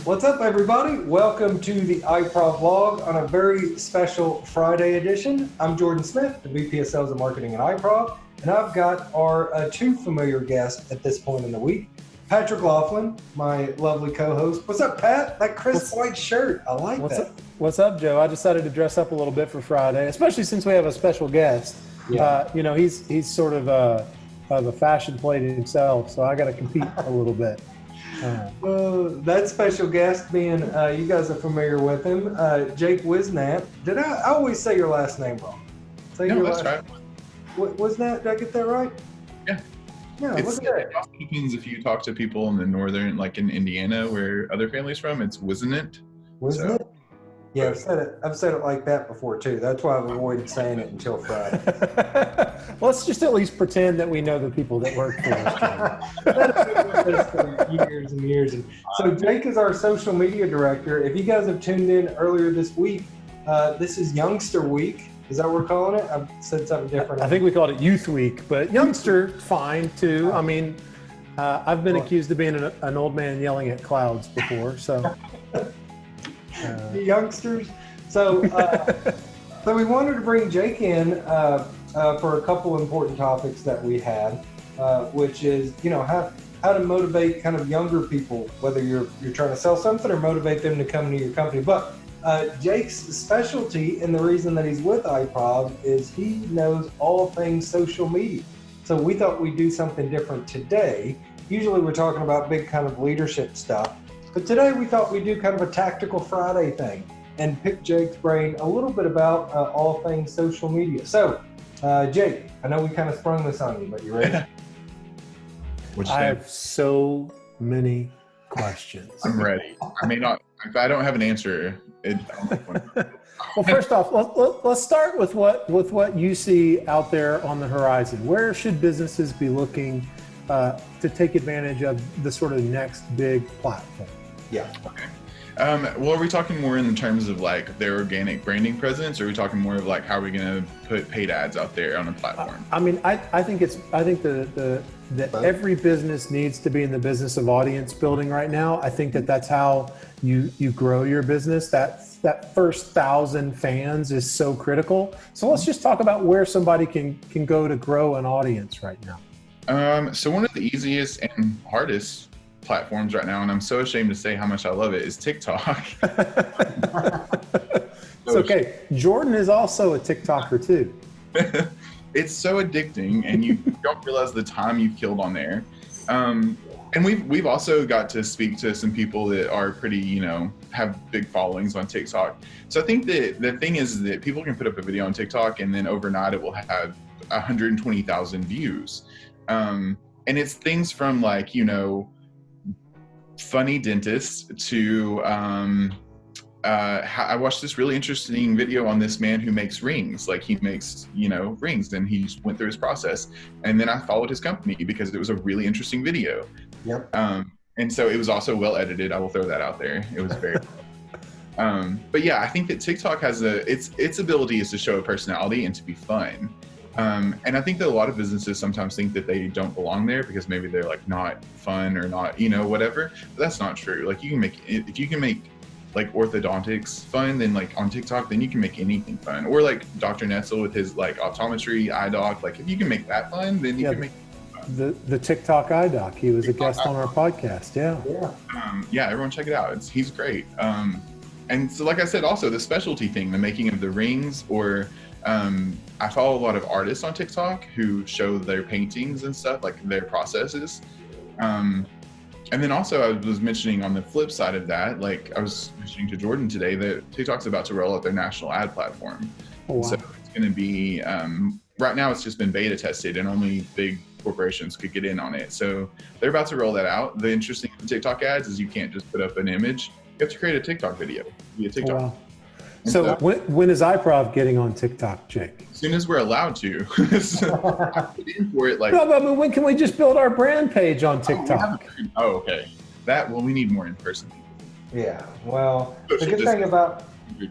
What's up, everybody? Welcome to the iProv vlog on a very special Friday edition. I'm Jordan Smith, the VP of Sales and Marketing at iProv, and I've got our two familiar guests at this point in the week. Patrick Laughlin, my lovely co-host. What's up, Pat? That crisp white shirt, I like that. What's up, Joe? I decided to dress up a little bit for Friday, especially since we have a special guest. Yeah. He's sort of a fashion plate himself, so I got to compete a little bit. That special guest being, you guys are familiar with him, Jake Whisenant. I always say your last name wrong? That's right. Whisenant, did I get that right? Yeah. Yeah, look at that. It also depends if you talk to people in the northern, like in Indiana, where other families from, it's Whisenant. Whisenant? Yeah, I've said it like that before too. That's why I've avoided saying it until Friday. Let's just at least pretend that we know the people that work for us. That's for years and years. And so Jake is our social media director. If you guys have tuned in earlier this week, this is Youngster Week. Is that what we're calling it? I've said something different. I think we called it Youth Week, but Youngster, fine too. I mean, I've been accused of being an old man yelling at clouds before, so. Youngsters. So we wanted to bring Jake in for a couple important topics that we had, which is, how to motivate kind of younger people, whether you're trying to sell something or motivate them to come to your company. But Jake's specialty and the reason that he's with iProv is he knows all things social media. So we thought we'd do something different today. Usually we're talking about big kind of leadership stuff. But today we thought we'd do kind of a tactical Friday thing and pick Jake's brain a little bit about all things social media. So, Jake, I know we kind of sprung this on you, but you ready? I have so many questions. I'm ready. I may not, if I don't have an answer, Well, first off, let's start with what you see out there on the horizon. Where should businesses be looking to take advantage of the sort of next big platform? Yeah. Okay. Well, are we talking more in terms of like their organic branding presence, or are we talking more of like how are we going to put paid ads out there on a platform? I mean, I think that every business needs to be in the business of audience building right now. I think that's how you grow your business. That first 1,000 fans is so critical. So let's just talk about where somebody can go to grow an audience right now. So one of the easiest and hardest platforms right now, and I'm so ashamed to say how much I love it, is TikTok. It's okay. Jordan is also a TikToker too. It's so addicting, and you don't realize the time you've killed on there. And we've also got to speak to some people that are pretty, have big followings on TikTok. So I think that the thing is that people can put up a video on TikTok, and then overnight it will have 120,000 views. And it's things from like, funny dentists to I watched this really interesting video on this man who makes rings. Like he makes, rings, and he just went through his process. And then I followed his company because it was a really interesting video. Yep. And so it was also well edited. I will throw that out there. It was very but yeah, I think that TikTok has its ability is to show a personality and to be fun. And I think that a lot of businesses sometimes think that they don't belong there because maybe they're like not fun or not, whatever. But that's not true. Like if you can make like orthodontics fun, then like on TikTok, then you can make anything fun. Or like Dr. Netzel with his like optometry eye doc. Like if you can make that fun, then you can make the TikTok eye doc. He was a guest on our podcast. Yeah, everyone check it out. He's great. And so like I said, also the specialty thing, the making of the rings, or I follow a lot of artists on TikTok who show their paintings and stuff, like their processes. And then also I was mentioning on the flip side of that, like I was mentioning to Jordan today, that TikTok's about to roll out their national ad platform. Oh, wow. So it's going to be, right now it's just been beta tested and only big corporations could get in on it. So they're about to roll that out. The interesting thing with TikTok ads is you can't just put up an image. You have to create a TikTok video via TikTok. Oh, wow. So when is iProv getting on TikTok, Jake? As soon as we're allowed to. So I put in for it like. No, but when can we just build our brand page on TikTok? Oh, okay. We need more in person. Yeah. Well, the good thing about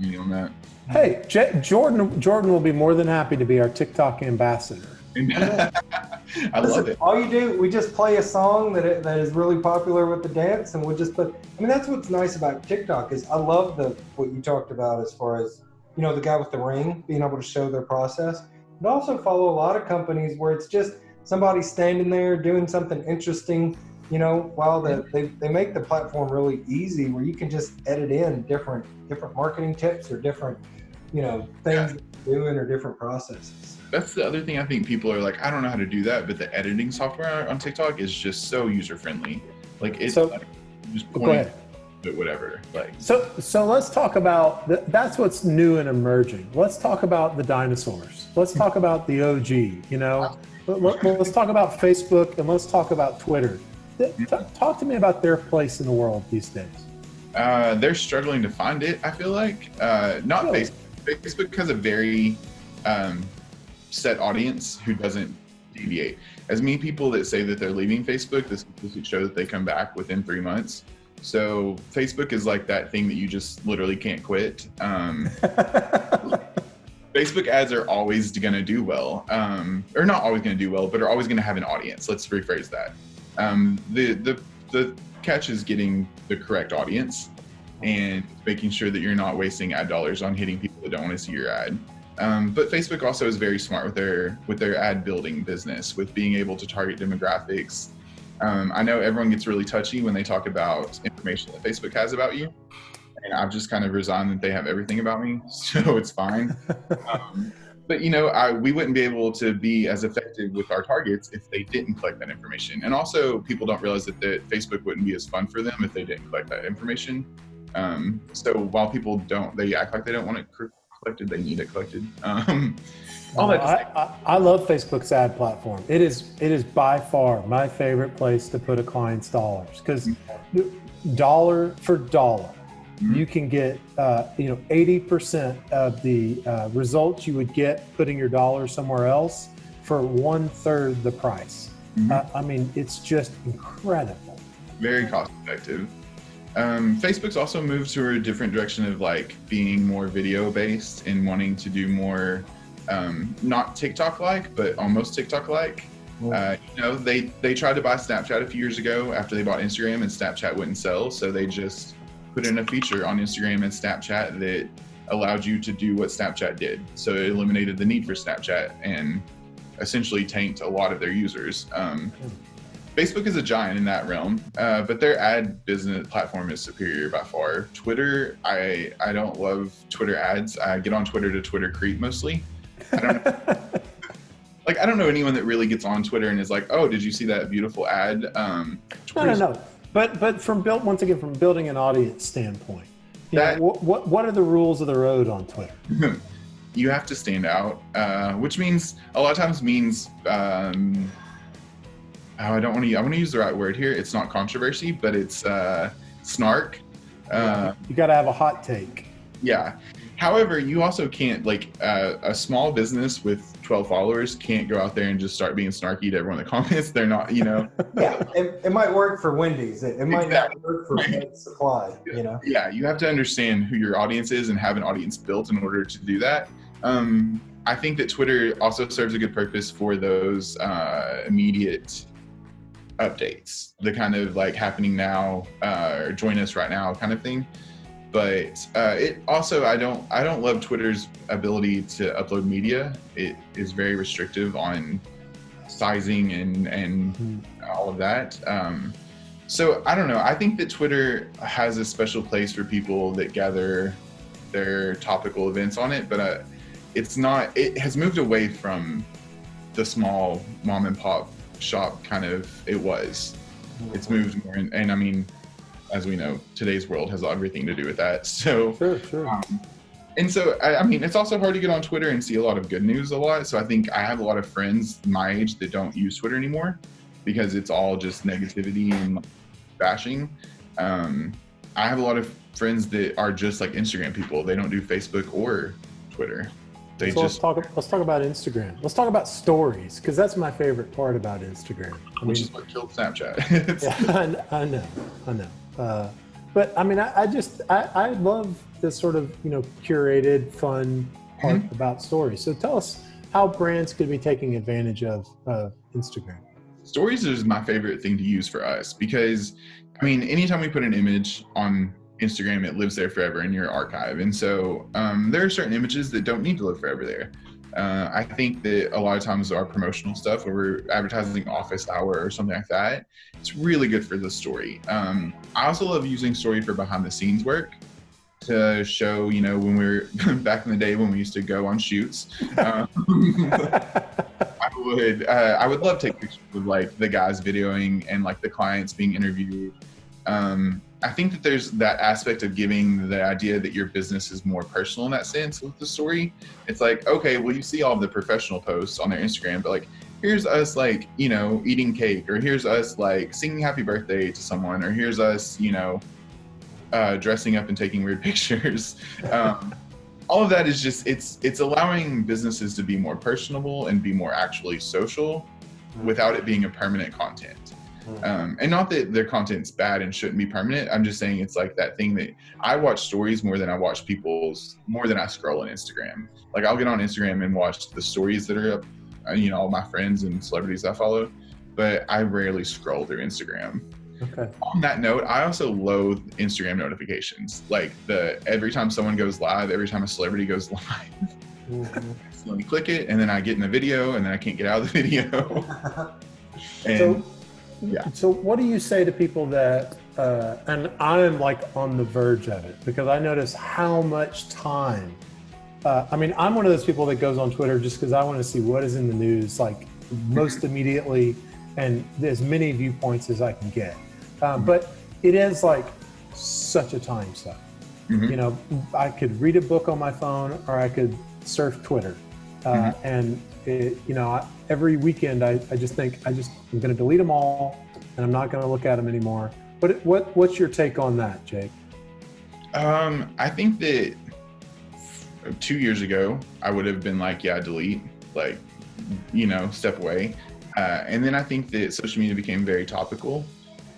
me on that. Hey, Jordan will be more than happy to be our TikTok ambassador. I love it. All you do, we just play a song that is really popular with the dance, and we'll just put. I mean, that's what's nice about TikTok is I love what you talked about as far as the guy with the ring being able to show their process. But also follow a lot of companies where it's just somebody standing there doing something interesting. While they make the platform really easy, where you can just edit in different marketing tips or different things that you're doing or different processes. That's the other thing. I think people are like, I don't know how to do that, but the editing software on TikTok is just so user friendly. Like it's just go ahead. But whatever. Like so let's talk about that's what's new and emerging. Let's talk about the dinosaurs. Let's talk about the OG. Let's talk about Facebook and let's talk about Twitter. Talk to me about their place in the world these days. They're struggling to find it. I feel like not really? Facebook. Facebook has a very set audience who doesn't deviate. As many people that say that they're leaving Facebook, the statistics show that they come back within 3 months. So Facebook is like that thing that you just literally can't quit. Facebook ads are always going to do well, or not always going to do well, but are always going to have an audience. Let's rephrase that. The catch is getting the correct audience and making sure that you're not wasting ad dollars on hitting people that don't want to see your ad. But Facebook also is very smart with their ad building business, with being able to target demographics. I know everyone gets really touchy when they talk about information that Facebook has about you, and I've just kind of resigned that they have everything about me, so it's fine. But we wouldn't be able to be as effective with our targets if they didn't collect that information. And also, people don't realize that Facebook wouldn't be as fun for them if they didn't collect that information. So while people they act like they don't want it collected, they need it collected. I love Facebook's ad platform. It is by far my favorite place to put a client's dollars, because dollar for dollar, you can get 80% of the results you would get putting your dollar somewhere else for 1/3 the price. I mean, it's just incredible. Very cost effective. Facebook's also moved to a different direction of like being more video based and wanting to do more not TikTok like, but almost TikTok like. They tried to buy Snapchat a few years ago after they bought Instagram, and Snapchat wouldn't sell, so they just put in a feature on Instagram and Snapchat that allowed you to do what Snapchat did. So it eliminated the need for Snapchat and essentially tanked a lot of their users. Facebook is a giant in that realm, but their ad business platform is superior by far. Twitter, I don't love Twitter ads. I get on Twitter to Twitter creep mostly. I don't know. I don't know anyone that really gets on Twitter and is like, oh, did you see that beautiful ad? No. But from building an audience standpoint, what are the rules of the road on Twitter? You have to stand out, which means a lot of times means I want to use the right word here. It's not controversy, but it's snark. You got to have a hot take. Yeah. However, you also can't, a small business with 12 followers can't go out there and just start being snarky to everyone in the comments. They're not, Yeah, it might work for Wendy's. It might not work for Supply, Yeah, you have to understand who your audience is and have an audience built in order to do that. I think that Twitter also serves a good purpose for those immediate updates, the kind of happening now or join us right now kind of thing. But it also, I don't love Twitter's ability to upload media. It is very restrictive on sizing and all of that. So I don't know. I think that Twitter has a special place for people that gather their topical events on it, but it has moved away from the small mom and pop shop kind of it was. It's moved more, and I mean, as we know, today's world has everything to do with that. So, sure. And so, I mean, it's also hard to get on Twitter and see a lot of good news a lot. So I think I have a lot of friends my age that don't use Twitter anymore because it's all just negativity and bashing. I have a lot of friends that are just like Instagram people. They don't do Facebook or Twitter. Let's talk about Instagram. Let's talk about stories, because that's my favorite part about Instagram. Which is what killed Snapchat. I know. But I mean, I love this sort of curated, fun part about stories. So tell us how brands could be taking advantage of Instagram? Stories is my favorite thing to use for us because, I mean, anytime we put an image on Instagram, it lives there forever in your archive. And so there are certain images that don't need to live forever there. I think that a lot of times our promotional stuff where we're advertising office hour or something like that, it's really good for the story. I also love using story for behind the scenes work to show, when we were back in the day when we used to go on shoots. I would love to take pictures of like the guys videoing and like the clients being interviewed. I think that there's that aspect of giving the idea that your business is more personal in that sense with the story. It's like, okay, well, you see all of the professional posts on their Instagram, but like, here's us like, eating cake, or here's us like singing happy birthday to someone, or here's us, dressing up and taking weird pictures. All of that is just, it's allowing businesses to be more personable and be more actually social without it being a permanent content. And not that their content's bad and shouldn't be permanent. I'm just saying it's like that thing that I watch stories more than I scroll on Instagram. Like I'll get on Instagram and watch the stories that are up, all my friends and celebrities I follow, but I rarely scroll through Instagram. Okay. On that note, I also loathe Instagram notifications. Like every time someone goes live, every time a celebrity goes live, so let me click it, and then I get in the video, and then I can't get out of the video. So what do you say to people that, and I'm like on the verge of it, because I notice how much time, I'm one of those people that goes on Twitter just because I want to see what is in the news, like most immediately, and as many viewpoints as I can get. But it is like such a time suck. I could read a book on my phone, or I could surf Twitter. And every weekend I just think I'm going to delete them all, and I'm not going to look at them anymore. What's your take on that, Jake? I think that 2 years ago I would have been like, yeah, delete, like, step away. And then I think that social media became very topical,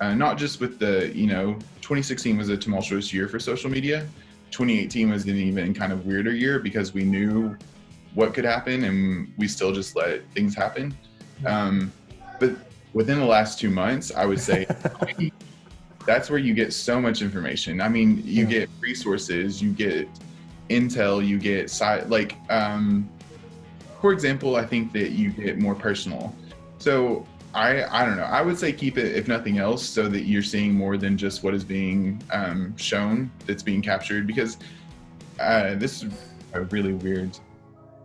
not just with 2016 was a tumultuous year for social media. 2018 was an even kind of weirder year because we knew what could happen and we still just let things happen. But within the last 2 months, I would say that's where you get so much information. I mean, you get resources, you get intel, you get for example, I think that you get more personal. So I don't know, I would say keep it, if nothing else, so that you're seeing more than just what is being shown, that's being captured, because this is a really weird,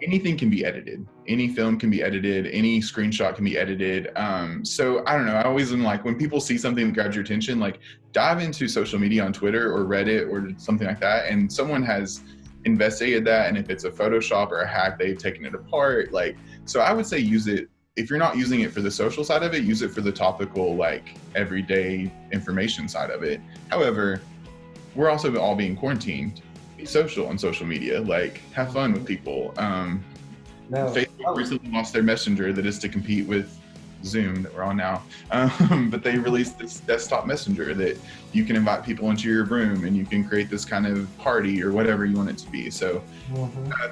anything can be edited. Any film can be edited. Any screenshot can be edited. So I don't know. I always am like, when people see something that grabs your attention, like dive into social media on Twitter or Reddit or something like that. And someone has investigated that. And if it's a Photoshop or a hack, they've taken it apart. Like, so I would say use it. If you're not using it for the social side of it, use it for the topical, like everyday information side of it. However, we're also all being quarantined. Be social on social media, like have fun with people. Facebook recently lost their messenger that is to compete with Zoom that we're on now, but they released this desktop messenger that you can invite people into your room and you can create this kind of party or whatever you want it to be. So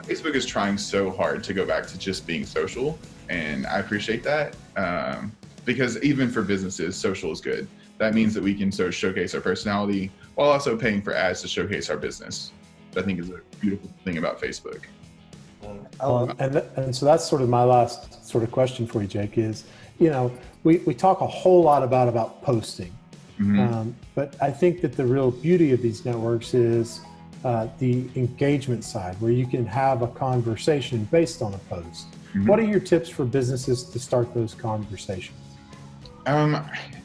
Facebook is trying so hard to go back to just being social, and I appreciate that, because even for businesses, social is good. That means that we can sort of showcase our personality while also paying for ads to showcase our business. I think is a beautiful thing about Facebook. And so that's sort of my last sort of question for you, Jake, is, we talk a whole lot about posting, but I think that the real beauty of these networks is the engagement side, where you can have a conversation based on a post. What are your tips for businesses to start those conversations?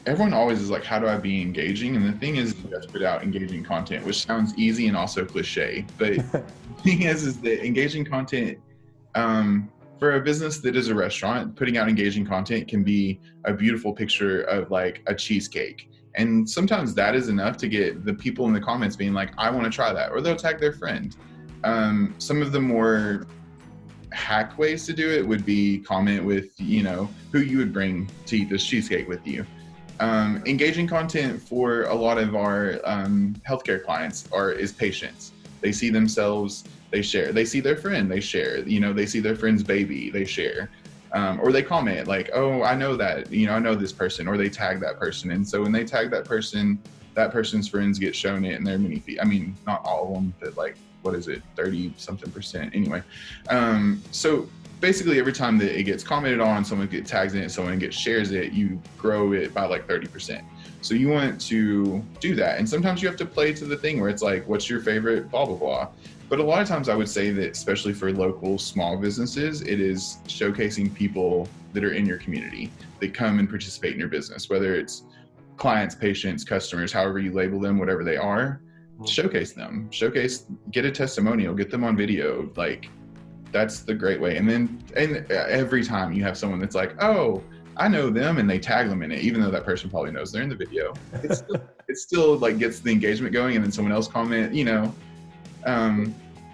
Everyone always is like, how do I be engaging? And the thing is, you have to put out engaging content, which sounds easy and also cliche. But the thing is that engaging content, for a business that is a restaurant, putting out engaging content can be a beautiful picture of like a cheesecake. And sometimes that is enough to get the people in the comments being like, I want to try that, or they'll tag their friend. Some of the more hack ways to do it would be comment with, who you would bring to eat this cheesecake with you. Engaging content for a lot of our healthcare clients is patience. They see themselves, they share. They see their friend, they share. You know, they see their friend's baby, they share. Or they comment like, oh, I know that, you know, I know this person, or they tag that person. And so when they tag that person's friends get shown it in their mini feed. I mean, not all of them, but like, what is it, 30 something percent anyway. So basically every time that it gets commented on, someone gets tags in it, someone shares it, you grow it by like 30%. So you want to do that. And sometimes you have to play to the thing where it's like, what's your favorite blah, blah, blah. But a lot of times I would say that, especially for local small businesses, it is showcasing people that are in your community that come and participate in your business, whether it's clients, patients, customers, however you label them, whatever they are, showcase them, get a testimonial, get them on video. Like, that's the great way. And every time you have someone that's like, oh, I know them, and they tag them in it, even though that person probably knows they're in the video, it still like gets the engagement going. And then someone else comment, you know,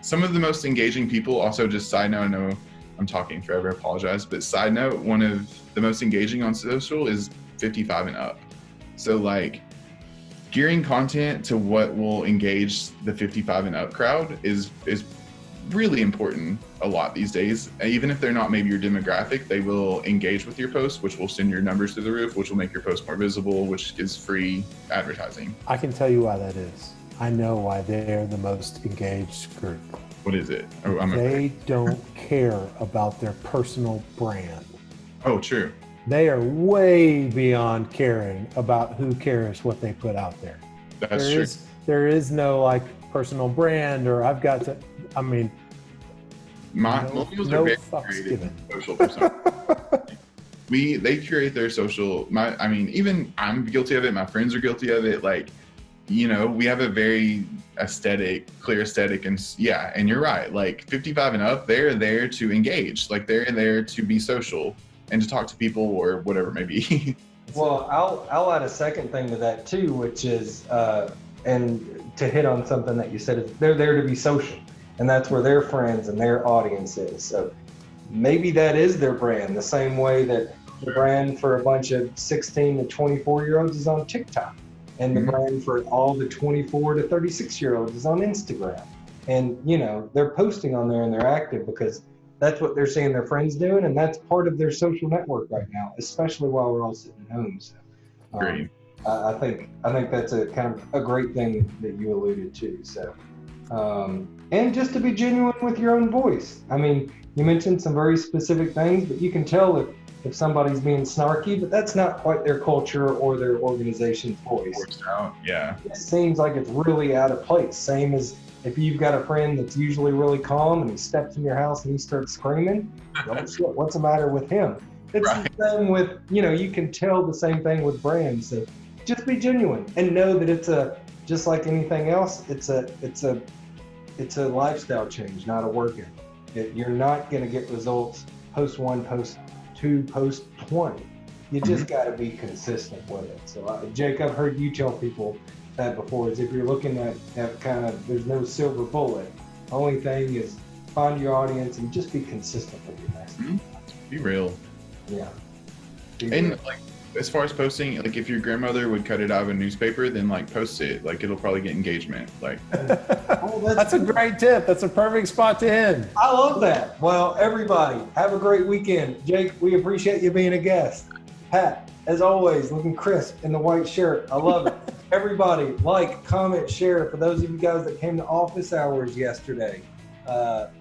some of the most engaging people, also just side note, I know I'm talking forever, I apologize, but side note, one of the most engaging on social is 55 and up. So like gearing content to what will engage the 55 and up crowd is really important a lot these days. Even if they're not maybe your demographic, they will engage with your post, which will send your numbers to the roof, which will make your post more visible, which is free advertising. I can tell you why that is. I know why they're the most engaged group. What is it? They don't care about their personal brand. Oh, true. They are way beyond caring about who cares what they put out there. That's true. There is no like personal brand, or I've got to, I mean, millennials no are very fucks creative given. social persona. They curate their social, even I'm guilty of it, my friends are guilty of it. Like, you know, we have a very clear aesthetic, and you're right. Like 55 and up, they're there to engage. Like they're there to be social and to talk to people or whatever it may be. Well, I'll add a second thing to that too, which is, and to hit on something that you said, is they're there to be social, and that's where their friends and their audience is. So maybe that is their brand, the same way that the brand for a bunch of 16 to 24-year-olds is on TikTok. And the brand for all the 24 to 36-year-olds is on Instagram. And, you know, they're posting on there and they're active because that's what they're seeing their friends doing. And that's part of their social network right now, especially while we're all sitting at home. So, Great. I think that's a kind of a great thing that you alluded to. So, and just to be genuine with your own voice. I mean, you mentioned some very specific things, but you can tell if somebody's being snarky, but that's not quite their culture or their organization's voice. Yeah. It seems like it's really out of place. Same as if you've got a friend that's usually really calm and he steps in your house and he starts screaming, oh shit, what's the matter with him? It's right. The same with, you know, you can tell the same thing with brands. So just be genuine and know that it's just like anything else, it's a lifestyle change, not a workout. You're not going to get results post 1, post 2, post 20. You just got to be consistent with it. So Jake, I've heard you tell people that before, is if you're looking at kind of, there's no silver bullet. The only thing is find your audience and just be consistent with your message. Be real. Yeah. And like, as far as posting, like if your grandmother would cut it out of a newspaper, then like post it, like it'll probably get engagement. Like that's a great tip. That's a perfect spot to end. I love that. Well, everybody have a great weekend. Jake, we appreciate you being a guest. Pat, as always, looking crisp in the white shirt. I love it. Everybody, like, comment, share. For those of you guys that came to office hours yesterday,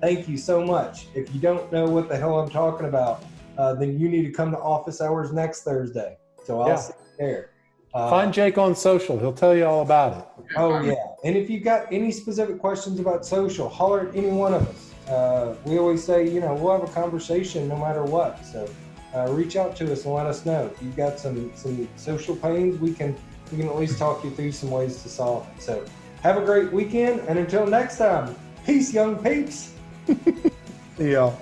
thank you so much. If you don't know what the hell I'm talking about, then you need to come to office hours next Thursday. So I'll see you there. Find Jake on social. He'll tell you all about it. Oh, yeah. And if you've got any specific questions about social, holler at any one of us. We always say, you know, we'll have a conversation no matter what. So reach out to us and let us know. If you've got some social pains, we can at least talk you through some ways to solve it. So have a great weekend. And until next time, peace, young peeps. See y'all.